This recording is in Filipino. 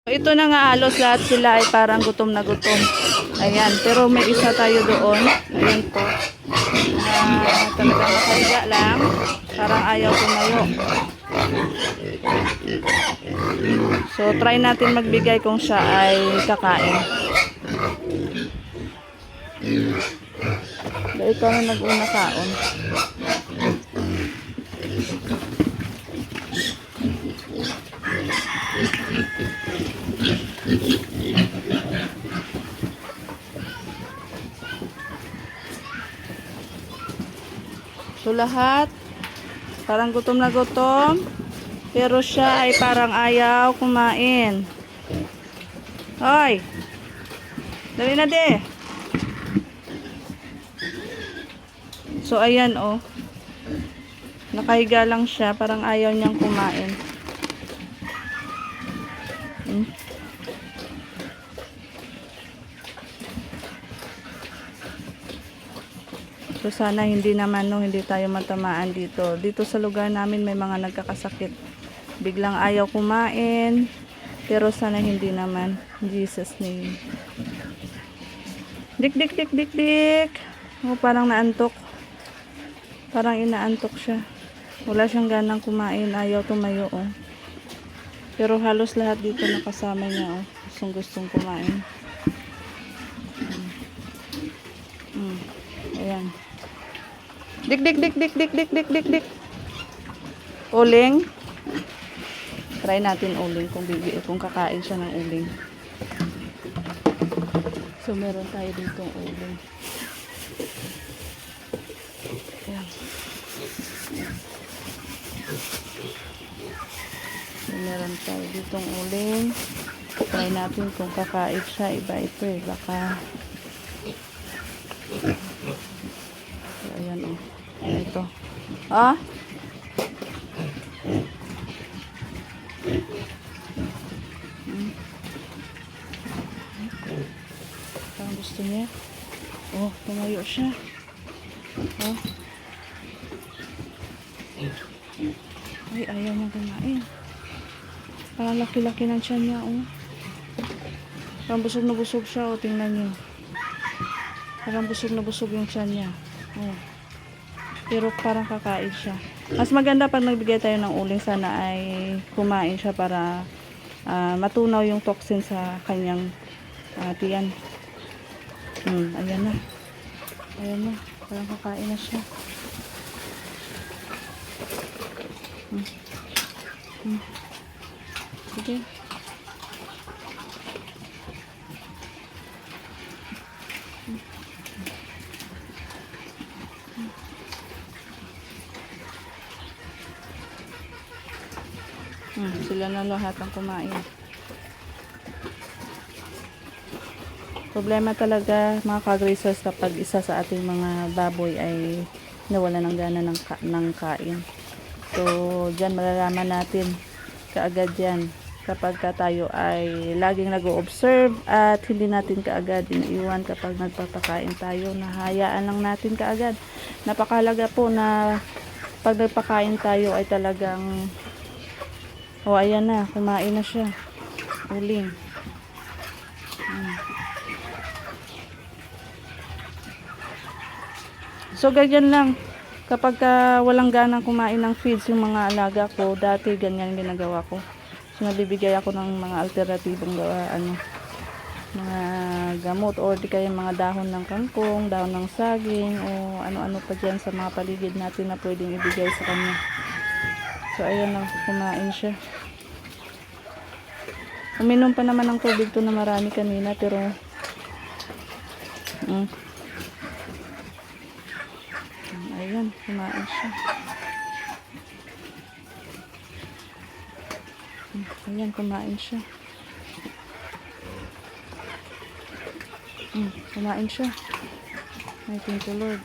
Ito na nga halos lahat sila ay parang gutom na gutom. Ayan, pero may isa tayo doon. Ayan po. Talagang nakahiga lang. Parang ayaw tumayo. So, try natin magbigay kung siya ay kakain. Ikaw na nag-una kaon. So lahat parang gutom na gutom, pero siya ay parang ayaw kumain. Hoy, dali na de. So ayan oh, nakahiga lang siya, parang ayaw niyang kumain. So sana hindi naman hindi tayo matamaan dito. Dito sa lugar namin may mga nagkakasakit. Biglang ayaw kumain. Pero sana hindi naman. In Jesus name. Dik dik dik dik dik. Oh, parang naantok. Parang inaantok siya. Wala siyang ganang kumain. Ayaw tumayo oh. Pero halos lahat dito nakasama niya oh. Gustong kumain. Ayan. Dik dik dik dik dik dik dik dik dik. Uling. Try natin uling kung kakain siya ng uling. So meron tayo dito uling. Ayan. So meron tayo ditong uling. Try natin kung kakain siya. Iba ito eh. Baka so ayan oh. Ito. Ah? Parang gusto niya. Oh, tumayo siya. Oh. Ay, ayaw niya kumain. Parang laki-laki ng tiyan niya, oh. Parang busog na busog siya, oh. Tingnan niyo. Parang busog na busog yung tiyan niya. Oh. Pero parang kakain siya. Mas maganda pag nagbigay tayo ng uling, sana ay kumain siya para matunaw yung toxin sa kanyang tiyan. Ayan na. Ayan na. Parang kakain na siya. Sige. Sila na lahat ang kumain. Problema talaga mga ka-grazers kapag isa sa ating mga baboy ay nawala ng gana ng kain. So, dyan malalaman natin kaagad yan kapag tayo ay laging nag-o-observe at hindi natin kaagad iniiwan kapag nagpapakain tayo. Nahayaan lang natin kaagad. Napakahalaga po na pag nagpakain tayo ay talagang oh, ayan na, kumain na siya. Uling. So, ganyan lang. Kapag walang ganang kumain ng feeds yung mga alaga ko, dati ganyan ginagawa ko. So, nabibigay ako ng mga alternatibong mga gamot or di kaya mga dahon ng kangkong, dahon ng saging, o ano-ano pa dyan sa mga paligid natin na pwedeng ibigay sa kanya. So, ayan lang, kumain siya. Uminom pa naman ng tubig to na marami kanina, pero ayan, kumain siya. Ayan, kumain siya. Kumain siya. I thank you, Lord.